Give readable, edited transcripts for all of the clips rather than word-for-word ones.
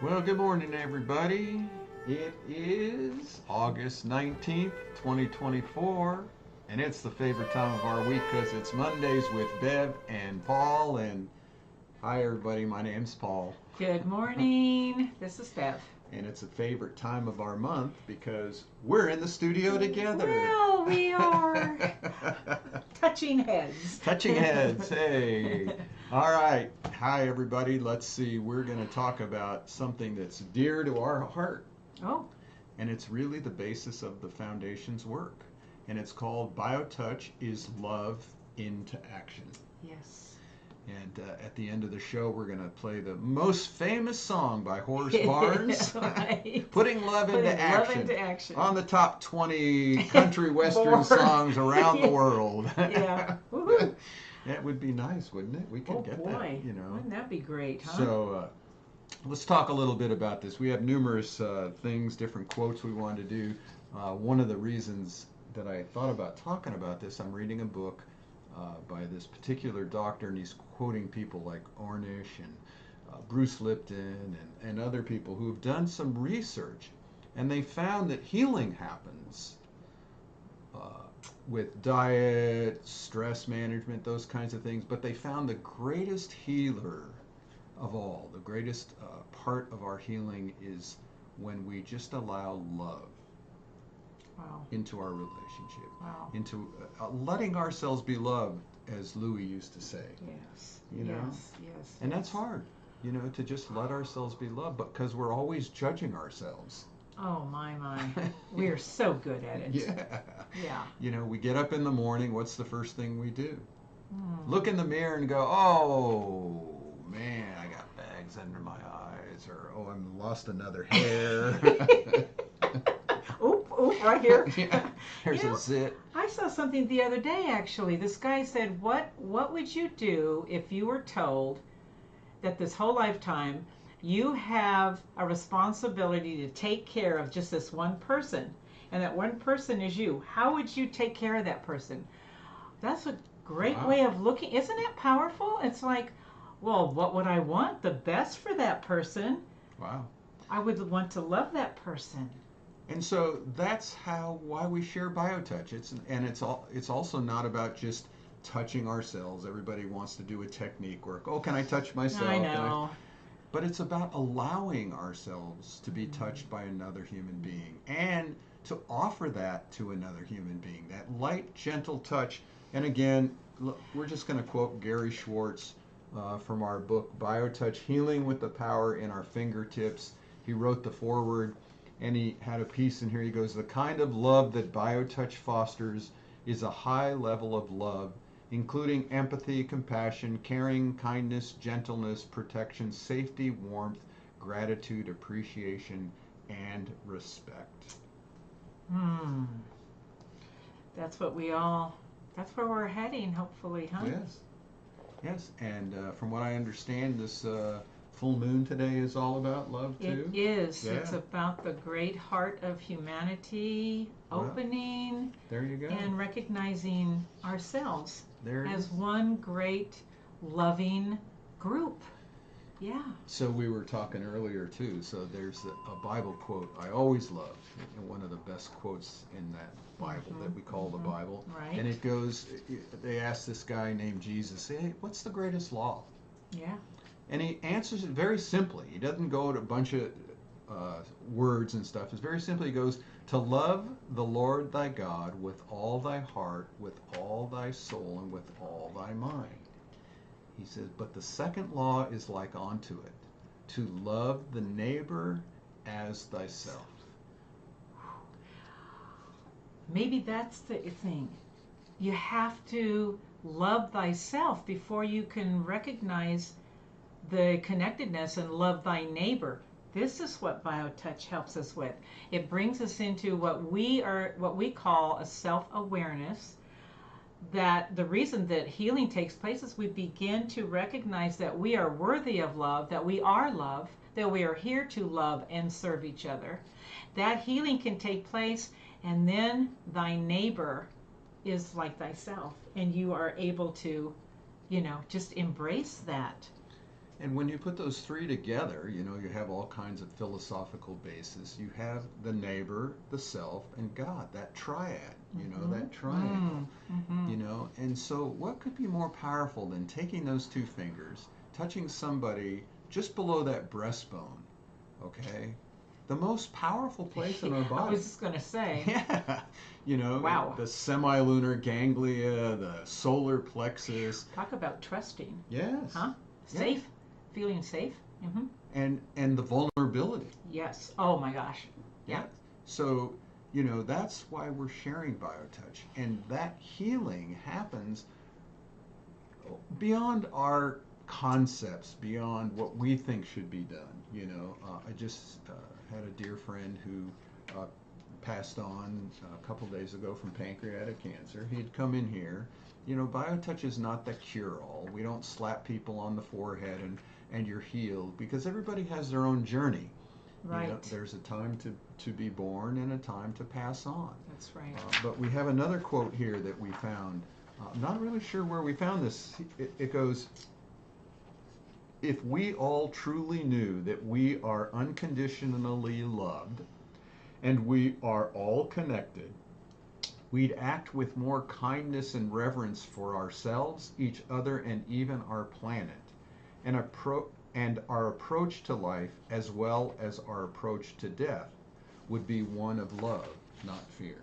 Well, good morning, everybody. It is August 19th, 2024, and it's the favorite time of our week because it's Mondays with Bev and Paul. And hi, everybody, my name's Paul. Good morning. This is Bev. And it's a favorite time of our month because we're in the studio together. Well, we are touching heads. Touching heads, hey. All right. Hi, everybody. Let's see. We're going to talk about something that's dear to our heart. Oh. And it's really the basis of the Foundation's work. And it's called BioTouch is Love into Action. Yes. And at the end of the show, we're going to play the most famous song by Horace Barnes, Right. Putting Love into Action. On the top 20 country western songs around the world. Yeah. Woo-hoo. That would be nice, wouldn't it? We could get that, you know. Wouldn't that be great, huh? So let's talk a little bit about this. We have numerous things, different quotes we want to do. One of the reasons that I thought about talking about this, I'm reading a book by this particular doctor, and he's quoting people like Ornish and Bruce Lipton and other people who have done some research, and they found that healing happens with diet, stress management, those kinds of things, but they found the greatest healer of all, the greatest part of our healing is when we just allow love. Wow. Into our relationship, wow. Into letting ourselves be loved, as Louis used to say. Yes, you know? Yes. And that's hard, you know, to just let ourselves be loved, because we're always judging ourselves. Oh, my. We are so good at it. Yeah. You know, we get up in the morning, what's the first thing we do? Look in the mirror and go, oh, man, I got bags under my eyes, or, oh, I lost another hair. Oop, right here. Yeah, there's a zit. I saw something the other day, actually. This guy said, what would you do if you were told that this whole lifetime you have a responsibility to take care of just this one person, and that one person is you? How would you take care of that person? That's a great way of looking. Isn't it powerful? It's like, well, what would I want? The best for that person. Wow. I would want to love that person. And so that's why we share BioTouch. It's also not about just touching ourselves. Everybody wants to do a technique work. Oh, can I touch myself? I know. But it's about allowing ourselves to be touched by another human being and to offer that to another human being, that light, gentle touch. And again, we're just going to quote Gary Schwartz from our book, BioTouch, Healing with the Power in Our Fingertips. He wrote the foreword. And he had a piece in here. He goes, the kind of love that BioTouch fosters is a high level of love, including empathy, compassion, caring, kindness, gentleness, protection, safety, warmth, gratitude, appreciation, and respect. That's where we're heading, hopefully, huh? Yes. And from what I understand, this full moon today is all about love too. It is. Yeah. It's about the great heart of humanity opening. There you go. And recognizing ourselves as is. One great loving group. Yeah. So we were talking earlier too. So there's a Bible quote I always love, and one of the best quotes in that Bible that we call the Bible. Right. And it goes, they asked this guy named Jesus, hey, what's the greatest law? Yeah. And he answers it very simply. He doesn't go to a bunch of words and stuff. It's very simply, he goes, to love the Lord thy God with all thy heart, with all thy soul, and with all thy mind. He says, but the second law is like unto it, to love the neighbor as thyself. Maybe that's the thing. You have to love thyself before you can recognize the connectedness and love thy neighbor. This is what BioTouch helps us with. It brings us into what we call a self-awareness, that the reason that healing takes place is we begin to recognize that we are worthy of love, that we are love, that we are here to love and serve each other. That healing can take place, and then thy neighbor is like thyself, and you are able to, just embrace that. And when you put those three together, you have all kinds of philosophical basis. You have the neighbor, the self, and God, that triad, that triangle, And so what could be more powerful than taking those two fingers, touching somebody just below that breastbone, okay? The most powerful place in our I body. was just going to say. Yeah, Wow. the semilunar ganglia, the solar plexus. Talk about trusting. Yes. Huh? Safe. Yeah. Feeling safe. Mm-hmm. And the vulnerability. Yes. Oh my gosh. Yeah. So, that's why we're sharing BioTouch. And that healing happens beyond our concepts, beyond what we think should be done. I just had a dear friend who passed on a couple days ago from pancreatic cancer. He had come in here. BioTouch is not the cure-all. We don't slap people on the forehead and you're healed, because everybody has their own journey. Right. There's a time to be born and a time to pass on. That's right. But we have another quote here that we found. I'm not really sure where we found this. It goes, if we all truly knew that we are unconditionally loved and we are all connected, we'd act with more kindness and reverence for ourselves, each other, and even our planet. And our approach to life, as well as our approach to death, would be one of love, not fear.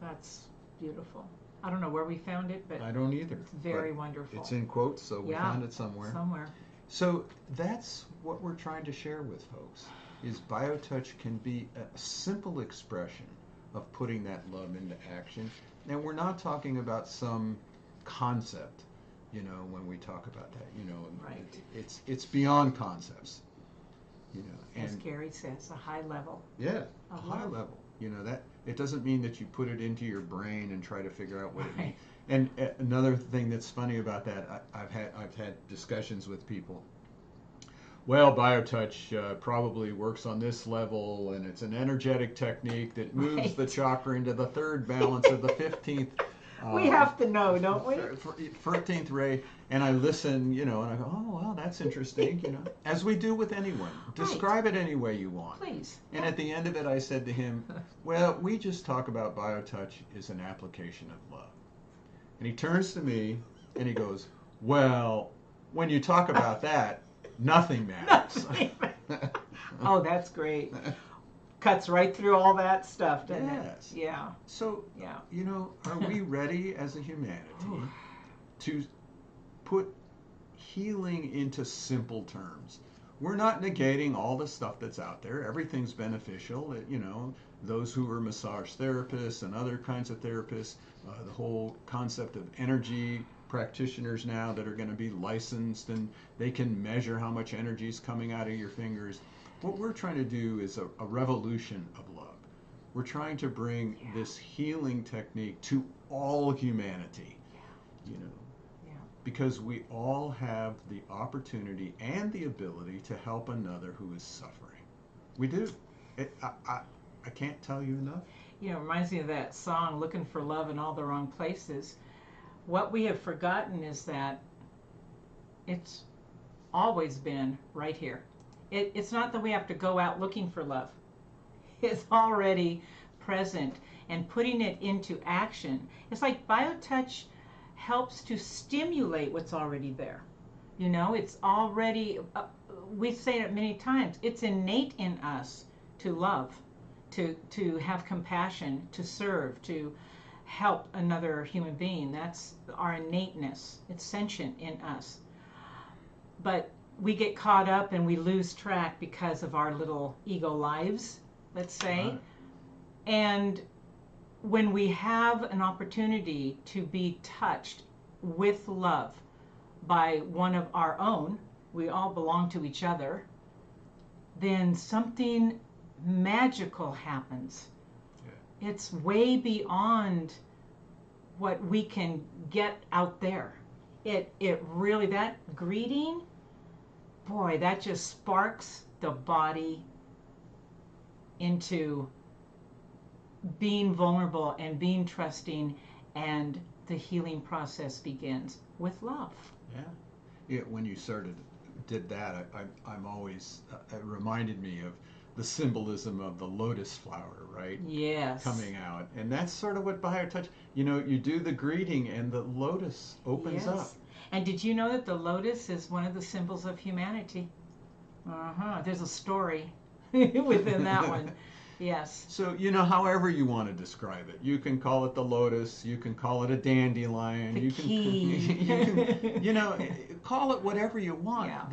That's beautiful. I don't know where we found it, but I don't either. It's very wonderful. It's in quotes, so we found it somewhere. So that's what we're trying to share with folks, is BioTouch can be a simple expression of putting that love into action. And we're not talking about some concept, when we talk about that, Right. It's beyond concepts, As Gary says, a high level. Yeah, a high level. That it doesn't mean that you put it into your brain and try to figure out what it means. And another thing that's funny about that, I've had discussions with people. Well, BioTouch probably works on this level, and it's an energetic technique that moves the chakra into the third balance of the 15th. We have to know, don't we? 14th ray, and I listen, and I go, oh, well, that's interesting, as we do with anyone. Describe it any way you want. Please. And at the end of it, I said to him, well, we just talk about BioTouch as an application of love. And he turns to me, and he goes, well, when you talk about that, nothing matters. Oh, that's great. Cuts right through all that stuff, doesn't it? Yeah. So, are we ready as a humanity to put healing into simple terms? We're not negating all the stuff that's out there. Everything's beneficial. Those who are massage therapists and other kinds of therapists, the whole concept of energy practitioners now that are going to be licensed, and they can measure how much energy is coming out of your fingers. What we're trying to do is a revolution of love. We're trying to bring this healing technique to all humanity, because we all have the opportunity and the ability to help another who is suffering. We do. I can't tell you enough. It reminds me of that song, Looking for Love in All the Wrong Places. What we have forgotten is that it's always been right here. It's not that we have to go out looking for love. It's already present, and putting it into action. It's like BioTouch helps to stimulate what's already there. It's already, we say it many times, it's innate in us to love, to have compassion, to serve, to help another human being. That's our innateness. It's sentient in us. But we get caught up and we lose track because of our little ego lives, let's say. Right. And when we have an opportunity to be touched with love by one of our own, we all belong to each other, then something magical happens. Yeah. It's way beyond what we can get out there. It really, that greeting, boy, that just sparks the body into being vulnerable and being trusting, and the healing process begins with love. Yeah. when you did that, I'm always, it reminded me of the symbolism of the lotus flower, right? Yes. Coming out. And that's sort of what BioTouch, you do the greeting and the lotus opens up. Yes. And did you know that the lotus is one of the symbols of humanity? Uh-huh. There's a story within that one. Yes. So, however you want to describe it, you can call it the lotus, you can call it a dandelion, The you key. can, call it whatever you want. Yeah.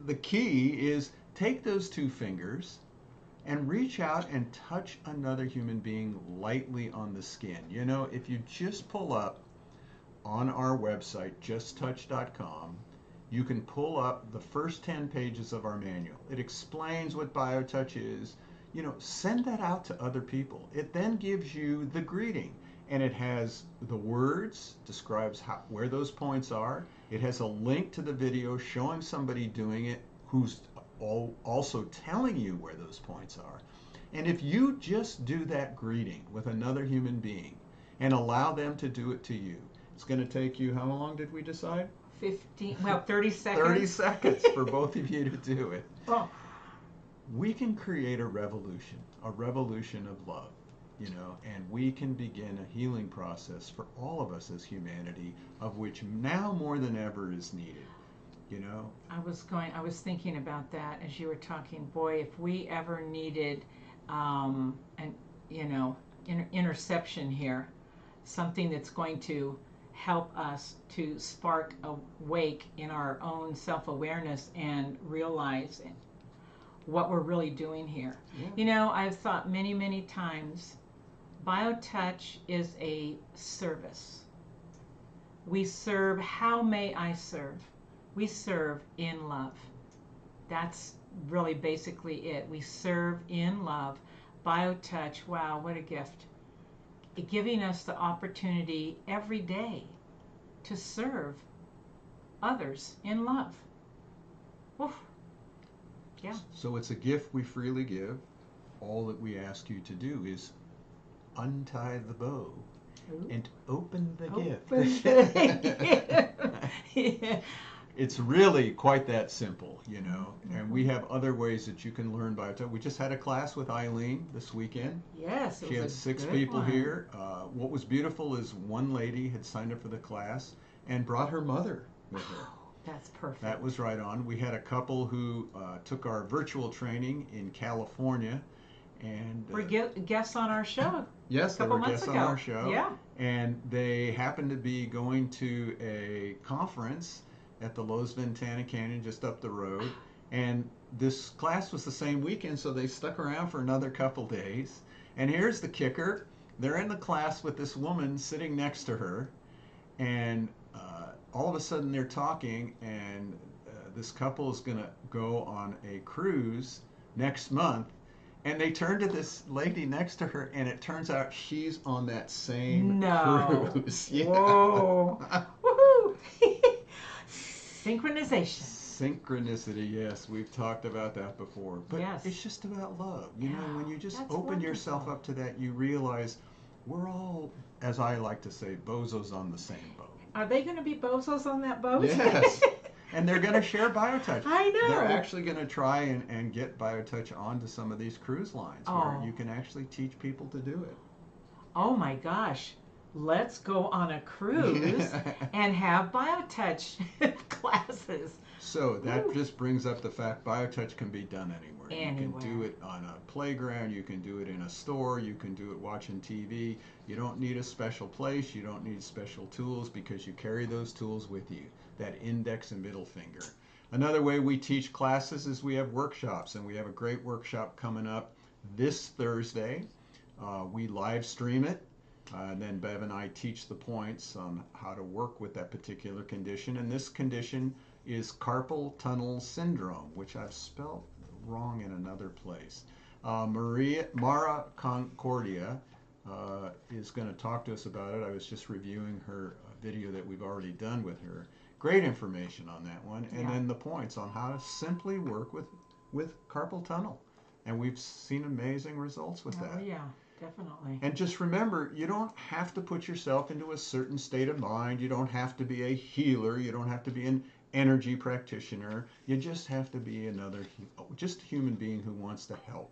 The key is take those two fingers and reach out and touch another human being lightly on the skin. If you just pull up on our website, justtouch.com, you can pull up the first 10 pages of our manual. It explains what BioTouch is. Send that out to other people. It then gives you the greeting, and it has the words, describes where those points are. It has a link to the video showing somebody doing it who's also telling you where those points are. And if you just do that greeting with another human being and allow them to do it to you, it's going to take you, how long did we decide? 30 seconds. 30 seconds for both of you to do it. Oh. We can create a revolution of love, and we can begin a healing process for all of us as humanity, of which now more than ever is needed. I was thinking about that as you were talking. Boy, if we ever needed an interception here, something that's going to help us to spark a wake in our own self-awareness and realize what we're really doing here. Yeah. I've thought many, many times, BioTouch is a service. We serve. How may I serve? We serve in love. That's really basically it. We serve in love. BioTouch, wow, what a gift. Giving us the opportunity every day to serve others in love. Oof. Yeah. So it's a gift we freely give. All that we ask you to do is untie the bow and open the gift. Yeah. It's really quite that simple, and we have other ways that you can learn BioTouch. We just had a class with Eileen this weekend. Yes, she had 6 people here. What was beautiful is one lady had signed up for the class and brought her mother with her. That's perfect. That was right on. We had a couple who took our virtual training in California, and we're guests on our show. Yes, they were guests on our show. Yeah. And they happened to be going to a conference at the Lowe's Ventana Canyon just up the road, and this class was the same weekend, so they stuck around for another couple days. And here's the kicker: they're in the class with this woman sitting next to her, and all of a sudden they're talking, and this couple is going to go on a cruise next month, and they turn to this lady next to her, and it turns out she's on that same cruise. Yeah. Whoa. Woohoo. Synchronicity, yes, we've talked about that before. But yes. It's just about love. When you just open yourself up to that, you realize we're all, as I like to say, bozos on the same boat. Are they going to be bozos on that boat? Yes. And they're going to share BioTouch. I know. They're actually going to try and get BioTouch onto some of these cruise lines where you can actually teach people to do it. Oh my gosh. Let's go on a cruise and have BioTouch classes. So that just brings up the fact BioTouch can be done anywhere. You can do it on a playground, you can do it in a store, you can do it watching TV. You don't need a special place, you don't need special tools, because you carry those tools with you, that index and middle finger. Another way we teach classes is we have workshops, and we have a great workshop coming up this Thursday. We live stream it. And then Bev and I teach the points on how to work with that particular condition. And this condition is carpal tunnel syndrome, which I've spelled wrong in another place. Mara Concordia is going to talk to us about it. I was just reviewing her video that we've already done with her. Great information on that one. And then the points on how to simply work with carpal tunnel. And we've seen amazing results with that. Oh, yeah. Definitely. And just remember, you don't have to put yourself into a certain state of mind. You don't have to be a healer. You don't have to be an energy practitioner. You just have to be just a human being who wants to help.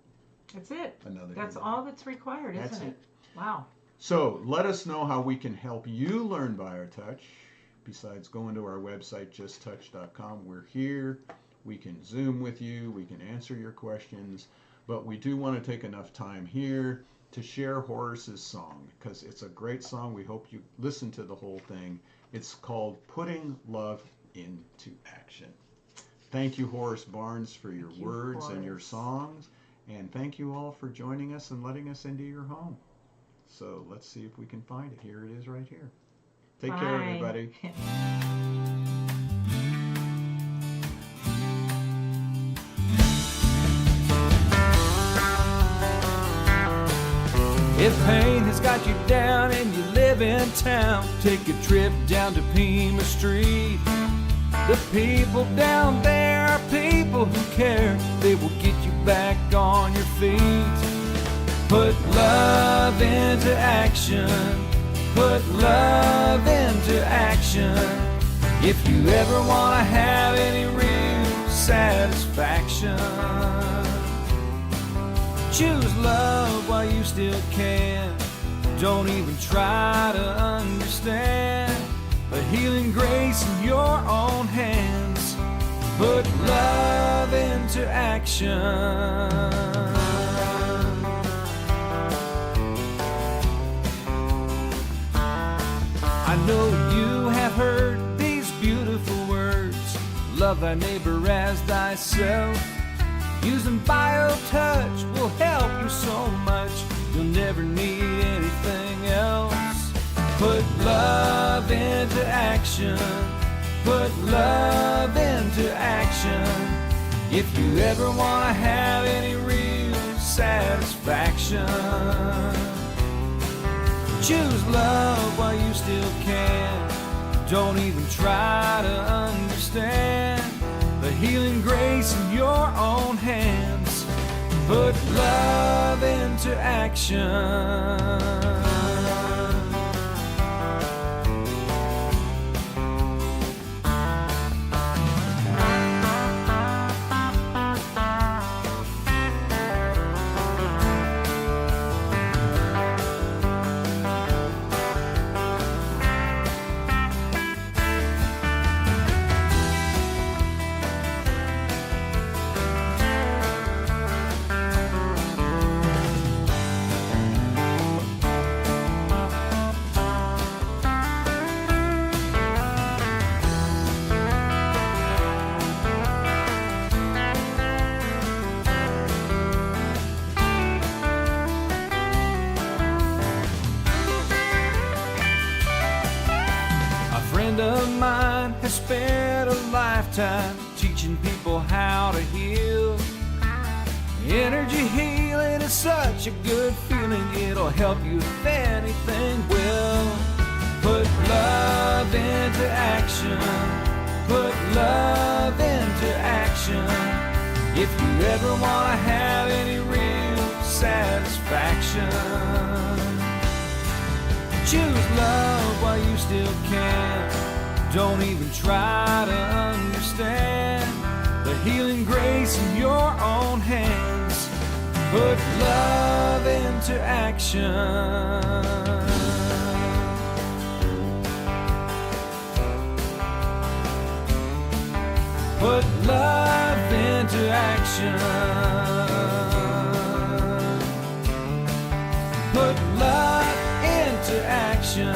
That's it. Another. That's all that's required, isn't That's it? it. Wow. So let us know how we can help you learn BioTouch. Besides going to our website, justtouch.com, we're here. We can Zoom with you. We can answer your questions. But we do want to take enough time here to share Horace's song, because it's a great song. We hope you listen to the whole thing. It's called Putting Love into Action. Thank you, Horace Barnes, for your words and your songs. And thank you all for joining us and letting us into your home. So let's see if we can find it. Here it is right here. Take care, everybody. If pain has got you down and you live in town, take a trip down to Pima Street. The people down there are people who care. They will get you back on your feet. Put love into action. Put love into action. If you ever want to have any real satisfaction, choose love while you still can. Don't even try to understand the healing grace in your own hands. Put love into action. I know you have heard these beautiful words. Love thy neighbor as thyself. Using BioTouch will help you so much. You'll never need anything else. Put love into action. Put love into action. If you ever want to have any real satisfaction, choose love while you still can. Don't even try to understand the healing grace in your own hands. Put love into action. Of mine has spent a lifetime teaching people how to heal. Energy healing is such a good feeling, it'll help you if anything will. Put love into action. Put love into action. If you ever want to have any real satisfaction, choose love while you still can. Don't even try to understand the healing grace in your own hands. Put love into action. Put love into action. Put love into action.